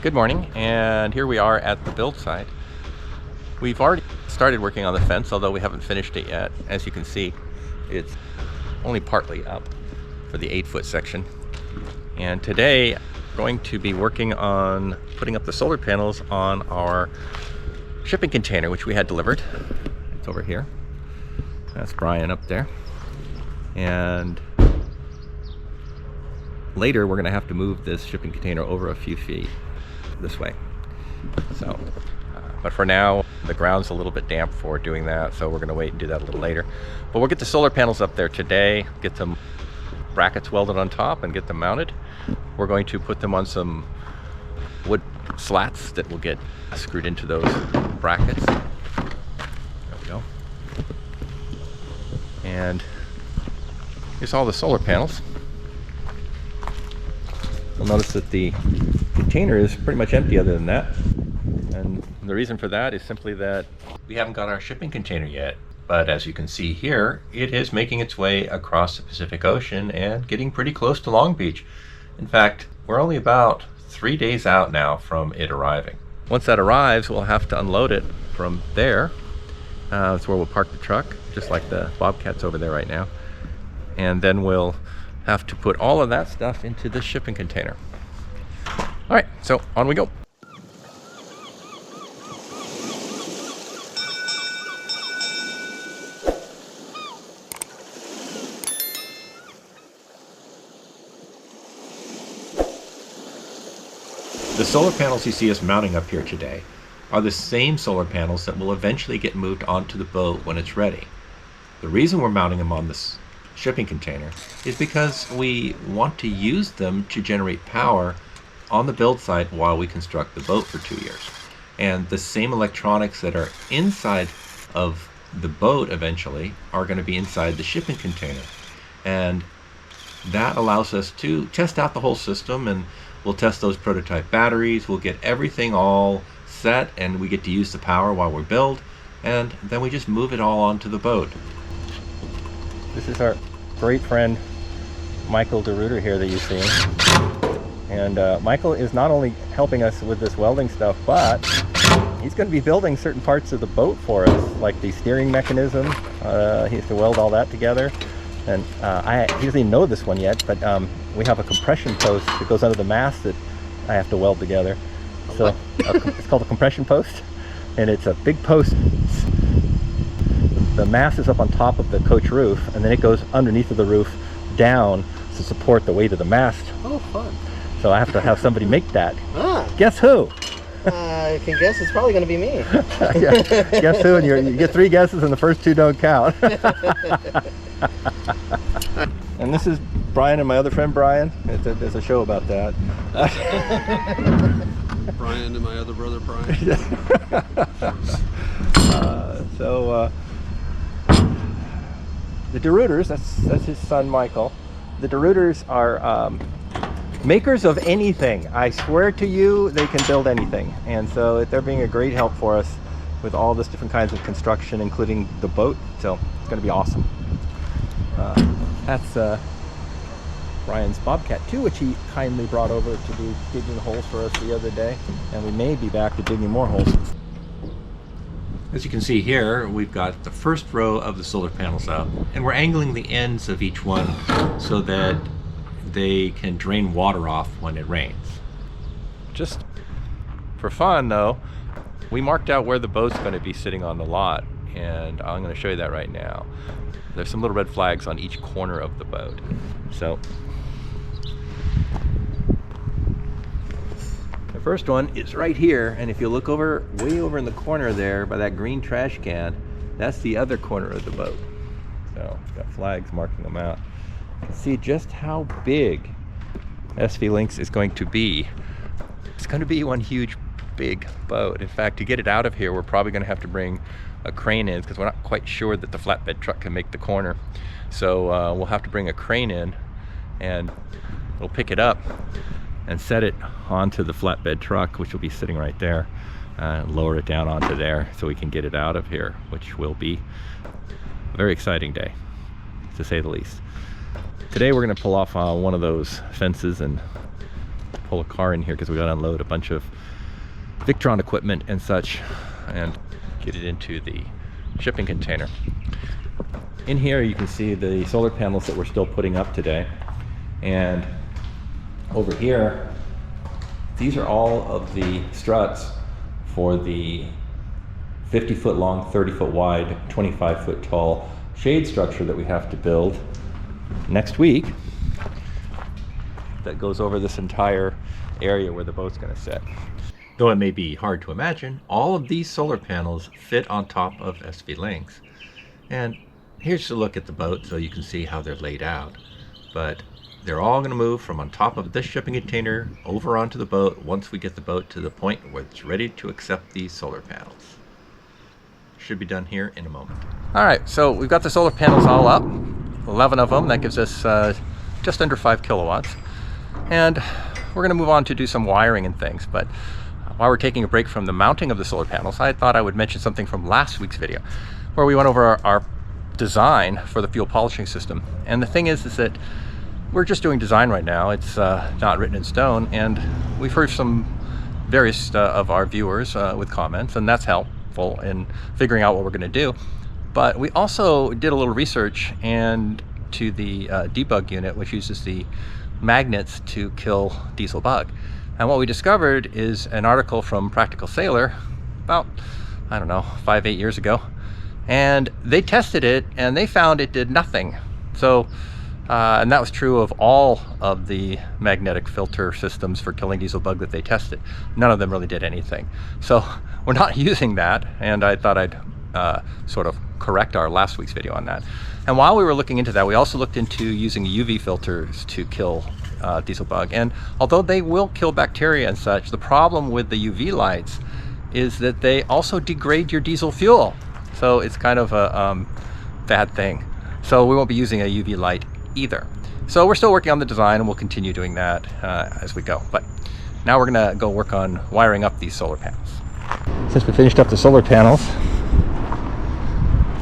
Good morning, and here we are at the build site. We've already started working on the fence, although we haven't finished it yet. As you can see, it's only partly up for the 8-foot section. And today, we're going to be working on putting up the solar panels on our shipping container, which we had delivered. It's over here. That's Brian up there. And later, we're going to have to move this shipping container over a few feet this way. So, but for now, the ground's a little bit damp for doing that, so we're going to wait and do that a little later. But we'll get the solar panels up there today, get some brackets welded on top and get them mounted. We're going to put them on some wood slats that will get screwed into those brackets. There we go. And here's all the solar panels. You'll notice that the container is pretty much empty other than that. And the reason for that is simply that we haven't got our shipping container yet. But as you can see here, it is making its way across the Pacific Ocean and getting pretty close to Long Beach. In fact, we're only about 3 days out now from it arriving. Once that arrives, we'll have to unload it from there. That's where we'll park the truck, just like the Bobcat's over there right now. And then we'll have to put all of that stuff into the shipping container. All right, so on we go. The solar panels you see us mounting up here today are the same solar panels that will eventually get moved onto the boat when it's ready. The reason we're mounting them on this shipping container is because we want to use them to generate power on the build site while we construct the boat for 2 years. And the same electronics that are inside of the boat eventually are going to be inside the shipping container. And that allows us to test out the whole system, and we'll test those prototype batteries. We'll get everything all set, and we get to use the power while we build, and then we just move it all onto the boat. This is our great friend Michael DeRuiter here that you see. And Michael is not only helping us with this welding stuff, but he's going to be building certain parts of the boat for us, like the steering mechanism. He has to weld all that together. And he doesn't even know this one yet, but we have a compression post that goes under the mast that I have to weld together. So it's called a compression post, and it's a big post. The mast is up on top of the coach roof, and then it goes underneath of the roof down to support the weight of the mast. Oh, fun. So I have to have somebody make that. Ah. Guess who? I can guess it's probably going to be me. Yeah. Guess who? And you get 3 guesses, and the first 2 don't count. And this is Brian and my other friend Brian. There's a show about that. Brian and my other brother Brian. The DeRuiters, that's his son Michael. The DeRuiters are makers of anything. I swear to you, they can build anything. And so they're being a great help for us with all this different kinds of construction, including the boat. So it's going to be awesome. That's Brian's Bobcat too, which he kindly brought over to do digging holes for us the other day. And we may be back to digging more holes. As you can see here, we've got the first row of the solar panels up, and we're angling the ends of each one so that they can drain water off when it rains. Just for fun though, we marked out where the boat's going to be sitting on the lot, and I'm going to show you that right now. There's some little red flags on each corner of the boat. So the first one is right here, and if you look over, way over in the corner there by that green trash can, that's the other corner of the boat. So it's got flags marking them out. You can see just how big SV Lynx is going to be. It's going to be one huge big boat. In fact, to get it out of here, we're probably going to have to bring a crane in, because we're not quite sure that the flatbed truck can make the corner. So we'll have to bring a crane in, and it'll pick it up and set it onto the flatbed truck, which will be sitting right there, lower it down onto there so we can get it out of here, which will be a very exciting day, to say the least. Today we're going to pull off one of those fences and pull a car in here because we got to unload a bunch of Victron equipment and such and get it into the shipping container. In here you can see the solar panels that we're still putting up today, and over here these are all of the struts for the 50-foot long, 30-foot wide, 25-foot tall shade structure that we have to build next week that goes over this entire area where the boat's going to sit. Though it may be hard to imagine, all of these solar panels fit on top of SV Lynx. And here's a look at the boat so you can see how they're laid out. But they're all going to move from on top of this shipping container over onto the boat once we get the boat to the point where it's ready to accept these solar panels. Should be done here in a moment. Alright, so we've got the solar panels all up, 11 of them. That gives us just under 5 kilowatts. And we're going to move on to do some wiring and things. But while we're taking a break from the mounting of the solar panels, I thought I would mention something from last week's video where we went over our design for the fuel polishing system. And the thing is that we're just doing design right now. It's not written in stone, and we've heard some various of our viewers with comments, and that's helpful in figuring out what we're going to do. But we also did a little research and to the debug unit, which uses the magnets to kill diesel bug. And what we discovered is an article from Practical Sailor about, I don't know, 5-8 years ago. And they tested it and they found it did nothing. So, and that was true of all of the magnetic filter systems for killing diesel bug that they tested. None of them really did anything. So we're not using that, and I thought I'd sort of correct our last week's video on that. And while we were looking into that, we also looked into using UV filters to kill diesel bug. And although they will kill bacteria and such, the problem with the UV lights is that they also degrade your diesel fuel. So it's kind of a bad thing. So we won't be using a UV light either. So we're still working on the design, and we'll continue doing that as we go. But now we're gonna go work on wiring up these solar panels. Since we finished up the solar panels,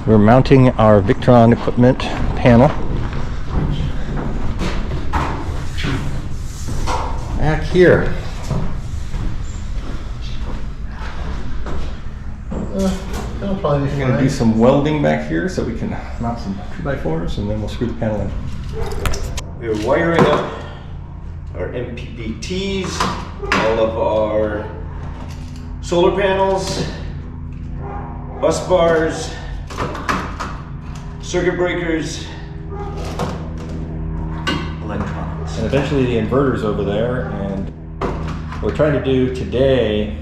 we're mounting our Victron equipment panel back here. That'll probably be We're going to do some welding back here so we can mount some 2x4s, and then we'll screw the panel in. We're wiring up our MPPTs, all of our solar panels, bus bars, circuit breakers, electronics. And eventually the inverter's over there, and what we're trying to do today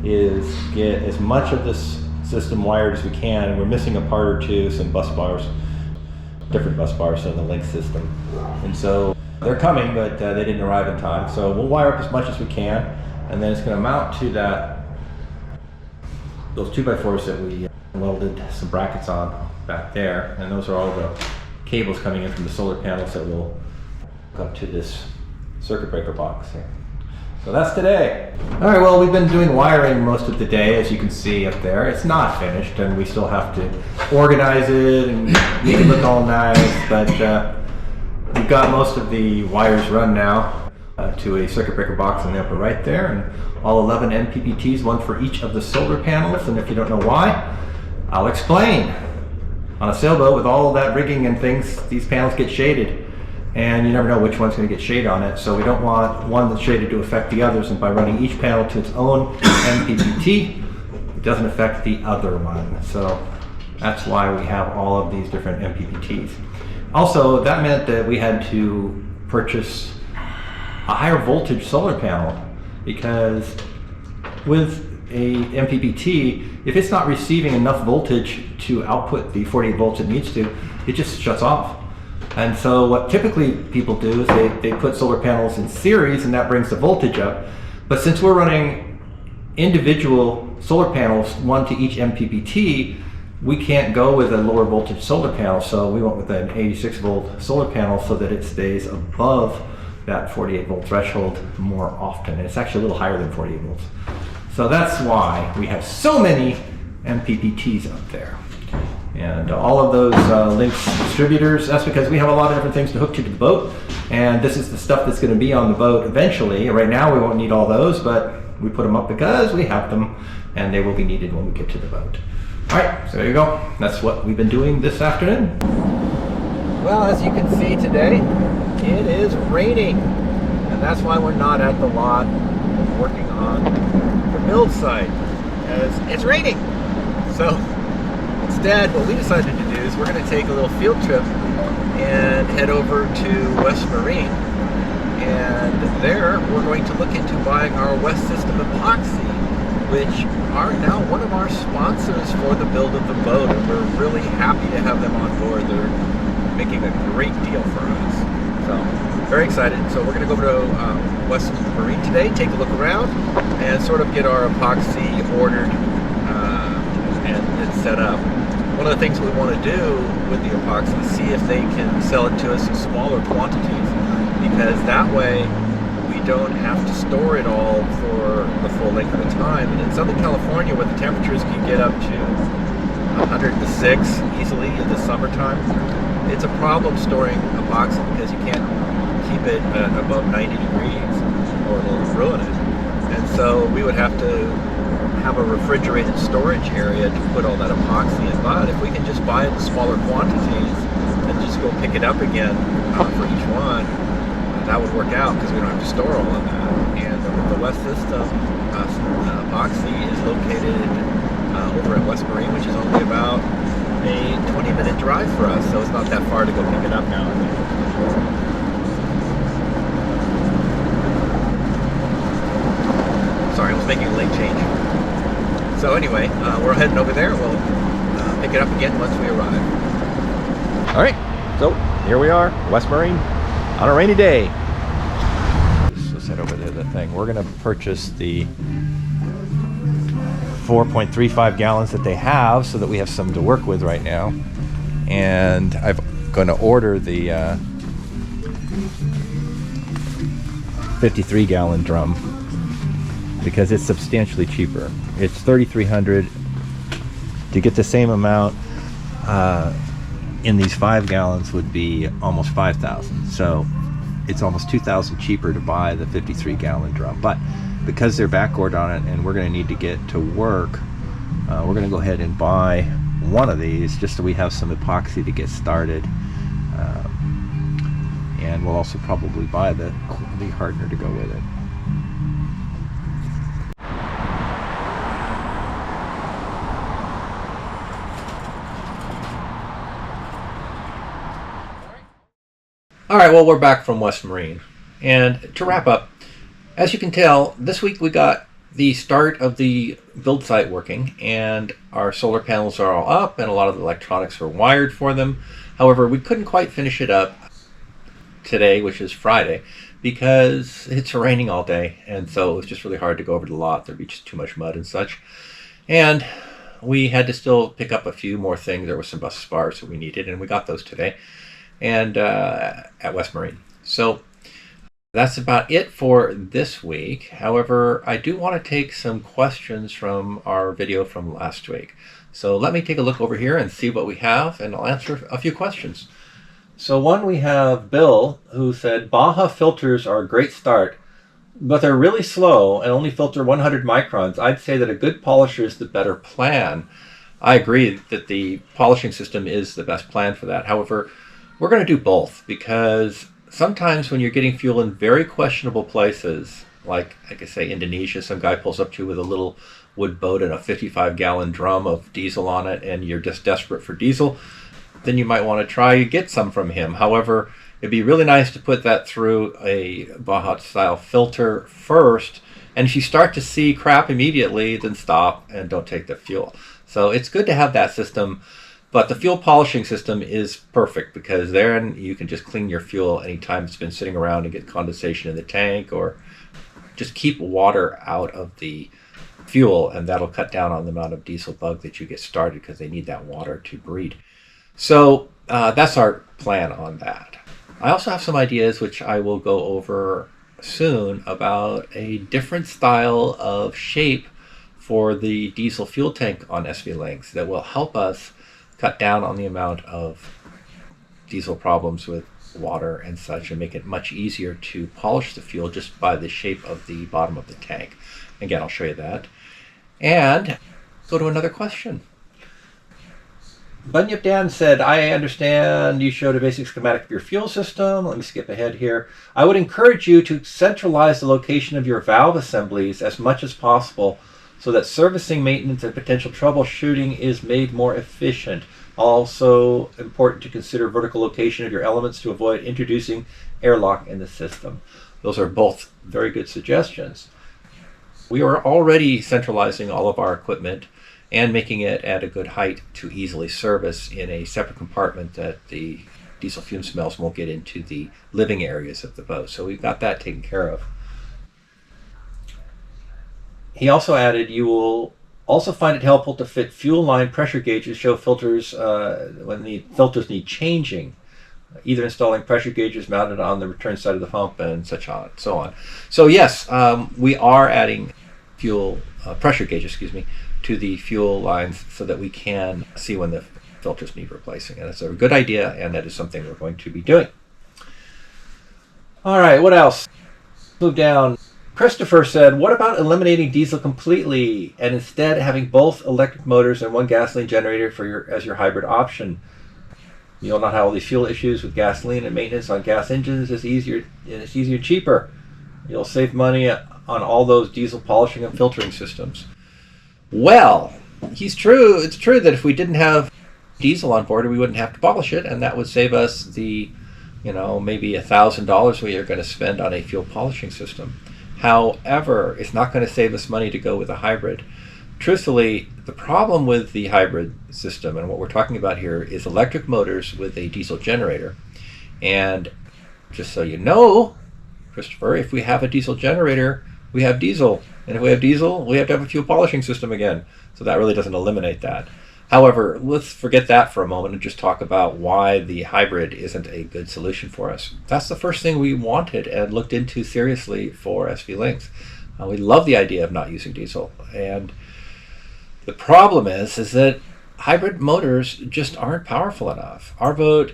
is get as much of this system wired as we can. We're missing a part or two, some bus bars, different bus bars than the Lynx system. And so they're coming, but they didn't arrive in time. So we'll wire up as much as we can, and then it's going to mount to those 2x4s that we welded some brackets on back there. And those are all the cables coming in from the solar panels that will hook up to this circuit breaker box here. So that's today. All right, well, we've been doing wiring most of the day, as you can see up there. It's not finished, and we still have to organize it and make it look all nice, but we've got most of the wires run now to a circuit breaker box in the upper right there, and all 11 MPPTs, one for each of the solar panels. And if you don't know why, I'll explain. On a sailboat with all that rigging and things, these panels get shaded, and you never know which one's going to get shade on it. So we don't want one that's shaded to affect the others, and by running each panel to its own MPPT, it doesn't affect the other one. So that's why we have all of these different MPPTs. Also, that meant that we had to purchase a higher voltage solar panel, because with a MPPT, if it's not receiving enough voltage to output the 48 volts it needs to, it just shuts off. And so what typically people do is they put solar panels in series, and that brings the voltage up. But since we're running individual solar panels, one to each MPPT, we can't go with a lower voltage solar panel. So we went with an 86 volt solar panel so that it stays above that 48 volt threshold more often. And it's actually a little higher than 48 volts. So that's why we have so many MPPTs up there. And all of those Lynx distributors, that's because we have a lot of different things to hook to the boat. And this is the stuff that's going to be on the boat eventually. Right now we won't need all those, but we put them up because we have them and they will be needed when we get to the boat. All right, so there you go. That's what we've been doing this afternoon. Well, as you can see today, it is raining. And that's why we're not at the lot working on the build site, as it's raining. So instead, what we decided to do is we're going to take a little field trip and head over to West Marine. And there, we're going to look into buying our West System Epoxy, which are now one of our sponsors for the build of the boat. And we're really happy to have them on board. They're making a great deal for us. So, very excited. So we're going to go over to West Marine today, take a look around, and sort of get our epoxy ordered and set up. One of the things we want to do with the epoxy is see if they can sell it to us in smaller quantities, because that way we don't have to store it all for the full length of the time. And in Southern California, where the temperatures can get up to 106 easily in the summertime, it's a problem storing epoxy because you can't keep it above 90 degrees or it'll ruin it. And so we would have to have a refrigerated storage area to put all that epoxy in. But if we can just buy it in smaller quantities and just go pick it up again for each one, that would work out because we don't have to store all of that. And the West System epoxy is located over at West Marine, which is only about a 20-minute drive for us, so it's not that far to go pick it up now. Sorry, I was making a lane change. So anyway, we're heading over there. We'll pick it up again once we arrive. All right, so here we are, West Marine, on a rainy day. Let's head over to the thing. We're going to purchase the 4.35 gallons that they have so that we have some to work with right now. And I'm going to order the 53 gallon drum because it's substantially cheaper. It's $3,300 to get the same amount in these 5 gallons would be almost $5,000. So it's almost $2,000 cheaper to buy the 53 gallon drum. But because they're back ordered on it and we're going to need to get to work, we're going to go ahead and buy one of these just so we have some epoxy to get started. And we'll also probably buy the hardener to go with it. All right, well, we're back from West Marine. And to wrap up, as you can tell, this week we got the start of the build site working, and our solar panels are all up and a lot of the electronics are wired for them. However, we couldn't quite finish it up today, which is Friday, because it's raining all day, and so it was just really hard to go over to the lot. There'd be just too much mud and such. And we had to still pick up a few more things. There were some bus spars that we needed, and we got those today and at West Marine. So that's about it for this week. However, I do want to take some questions from our video from last week. So let me take a look over here and see what we have, and I'll answer a few questions. So one, we have Bill, who said, Baja filters are a great start, but they're really slow and only filter 100 microns. I'd say that a good polisher is the better plan. I agree that the polishing system is the best plan for that. However, we're going to do both, because sometimes when you're getting fuel in very questionable places, like I say Indonesia, some guy pulls up to you with a little wood boat and a 55-gallon drum of diesel on it, and you're just desperate for diesel, then you might want to try to get some from him. However, it'd be really nice to put that through a Baja-style filter first, and if you start to see crap immediately, then stop and don't take the fuel. So it's good to have that system. But the fuel polishing system is perfect, because then you can just clean your fuel anytime it's been sitting around and get condensation in the tank, or just keep water out of the fuel, and that'll cut down on the amount of diesel bug that you get started, because they need that water to breed. So that's our plan on that. I also have some ideas which I will go over soon about a different style of shape for the diesel fuel tank on SV Lynx that will help us cut down on the amount of diesel problems with water and such, and make it much easier to polish the fuel just by the shape of the bottom of the tank. Again, I'll show you that. And go to another question. Bunyip Dan said, I understand you showed a basic schematic of your fuel system. Let me skip ahead here. I would encourage you to centralize the location of your valve assemblies as much as possible so that servicing, maintenance, and potential troubleshooting is made more efficient. Also important to consider vertical location of your elements to avoid introducing airlock in the system. Those are both very good suggestions. We are already centralizing all of our equipment and making it at a good height to easily service in a separate compartment that the diesel fume smells won't get into the living areas of the boat. So we've got that taken care of. He also added, you will also find it helpful to fit fuel line pressure gauges, show filters when the filters need changing, either installing pressure gauges mounted on the return side of the pump and such on, so on. So yes, we are adding fuel pressure gauges, to the fuel lines so that we can see when the filters need replacing. And it's a good idea, and that is something we're going to be doing. All right, what else? Move down. Christopher said, what about eliminating diesel completely and instead having both electric motors and one gasoline generator as your hybrid option? You'll not have all these fuel issues with gasoline, and maintenance on gas engines is easier, and it's easier, cheaper. You'll save money on all those diesel polishing and filtering systems. Well, it's true that if we didn't have diesel on board, we wouldn't have to polish it, and that would save us the, maybe $1,000 we are going to spend on a fuel polishing system. However, it's not going to save us money to go with a hybrid. Truthfully, the problem with the hybrid system, and what we're talking about here, is electric motors with a diesel generator. And just so you know, Christopher, if we have a diesel generator, we have diesel. And if we have diesel, we have to have a fuel polishing system again. So that really doesn't eliminate that. However, let's forget that for a moment and just talk about why the hybrid isn't a good solution for us. That's the first thing we wanted and looked into seriously for SV Lynx. We love the idea of not using diesel. And the problem is that hybrid motors just aren't powerful enough. Our boat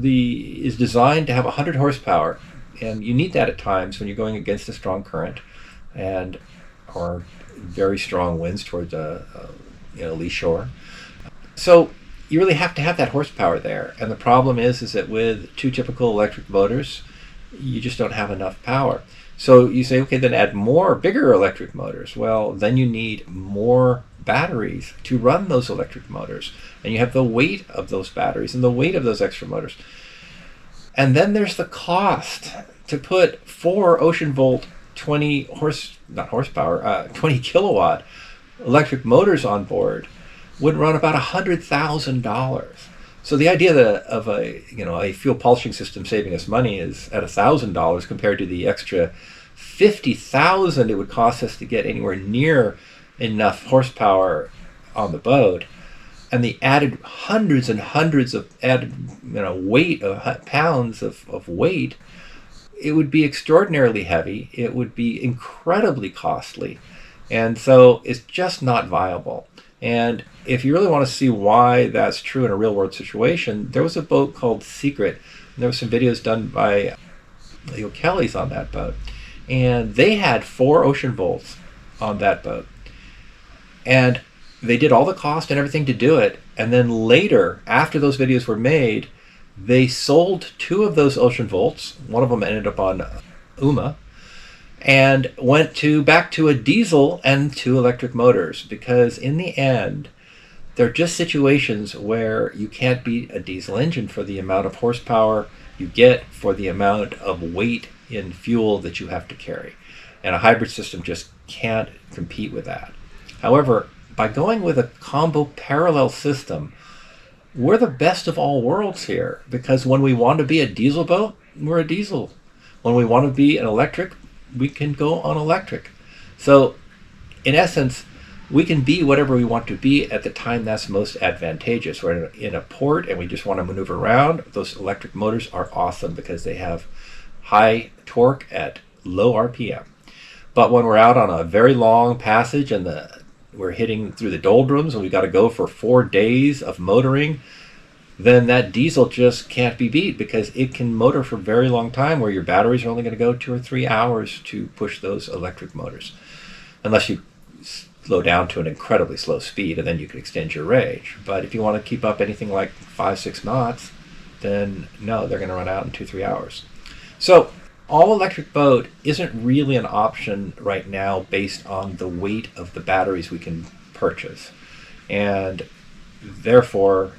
is designed to have 100 horsepower, and you need that at times when you're going against a strong current or very strong winds towards lee shore. So you really have to have that horsepower there. And the problem is that with two typical electric motors, you just don't have enough power. So you say, okay, then add more bigger electric motors. Well, then you need more batteries to run those electric motors. And you have the weight of those batteries and the weight of those extra motors. And then there's the cost to put 4 Ocean Volt 20 kilowatt electric motors on board would run about $100,000. So the idea of a fuel polishing system saving us money is at $1,000 compared to the extra $50,000 it would cost us to get anywhere near enough horsepower on the boat, and the added hundreds and hundreds of added pounds of weight. It would be extraordinarily heavy. It would be incredibly costly, and so it's just not viable. And if you really want to see why that's true in a real-world situation, there was a boat called Secret, and there were some videos done by the O'Kellys on that boat, and they had 4 Ocean Volts on that boat, and they did all the cost and everything to do it, and then later, after those videos were made, they sold 2 of those Ocean Volts. One of them ended up on UMA, and went back to a diesel and 2 electric motors, because in the end, there are just situations where you can't beat a diesel engine for the amount of horsepower you get for the amount of weight in fuel that you have to carry. And a hybrid system just can't compete with that. However, by going with a combo parallel system, we're the best of all worlds here, because when we want to be a diesel boat, we're a diesel. When we want to be an electric, we can go on electric. So in essence, we can be whatever we want to be at the time that's most advantageous. We're in a port and we just want to maneuver around. Those electric motors are awesome because they have high torque at low RPM. But when we're out on a very long passage and the we're hitting through the doldrums and we got to go for 4 days of motoring, then that diesel just can't be beat, because it can motor for a very long time, where your batteries are only going to go 2 or 3 hours to push those electric motors, unless you slow down to an incredibly slow speed, and then you can extend your range. But if you want to keep up anything like 5-6 knots, then no, they're going to run out in 2-3 hours. So all electric boat isn't really an option right now based on the weight of the batteries we can purchase, and therefore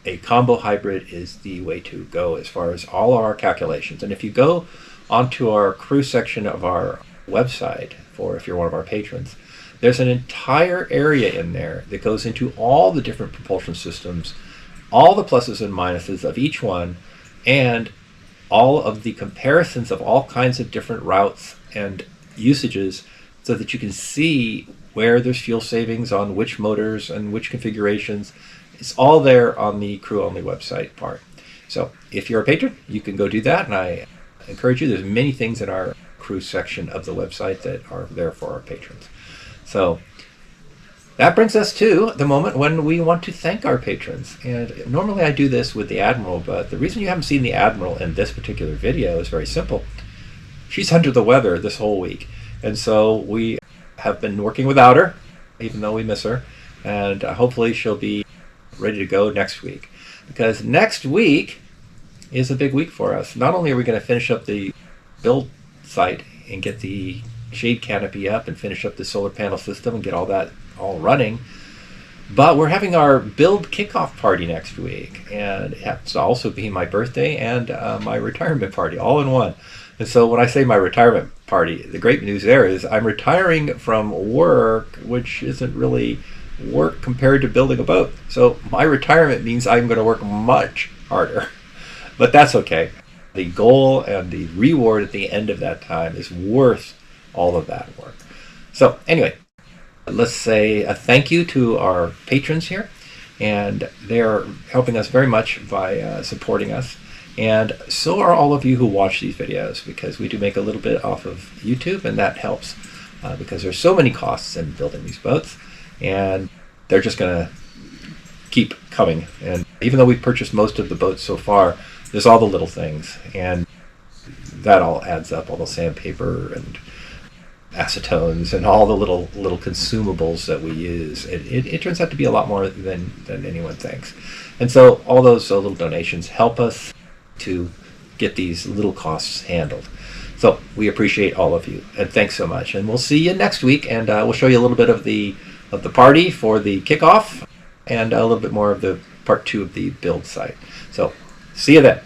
a combo hybrid is the way to go as far as all our calculations. And if you go onto our crew section of our website, for if you're one of our patrons, there's an entire area in there that goes into all the different propulsion systems, all the pluses and minuses of each one, and all of the comparisons of all kinds of different routes and usages, so that you can see where there's fuel savings on which motors and which configurations. It's all there on the crew only website part. So if you're a patron, you can go do that, and I encourage you. There's many things in our crew section of the website that are there for our patrons. So that brings us to the moment when we want to thank our patrons. And normally I do this with the Admiral, but the reason you haven't seen the Admiral in this particular video is very simple. She's under the weather this whole week, and so we have been working without her, even though we miss her, and hopefully she'll be ready to go next week, because next week is a big week for us. Not only are we going to finish up the build site and get the shade canopy up and finish up the solar panel system and get all that all running, but we're having our build kickoff party next week, and it happens to also be my birthday and my retirement party all in one. And so when I say my retirement party, the great news there is I'm retiring from work, which isn't really work compared to building a boat. So my retirement means I'm going to work much harder, but that's okay. The goal and the reward at the end of that time is worth all of that work. So anyway, let's say a thank you to our patrons here, and they're helping us very much by supporting us, and so are all of you who watch these videos, because we do make a little bit off of YouTube, and that helps because there's so many costs in building these boats, and they're just going to keep coming. And even though we've purchased most of the boats so far, there's all the little things, and that all adds up, all the sandpaper and acetones and all the little consumables that we use. It turns out to be a lot more than anyone thinks. And so all those little donations help us to get these little costs handled. So we appreciate all of you, and thanks so much. And we'll see you next week, and we'll show you a little bit of the party for the kickoff, and a little bit more of the part 2 of the build site. So see you then.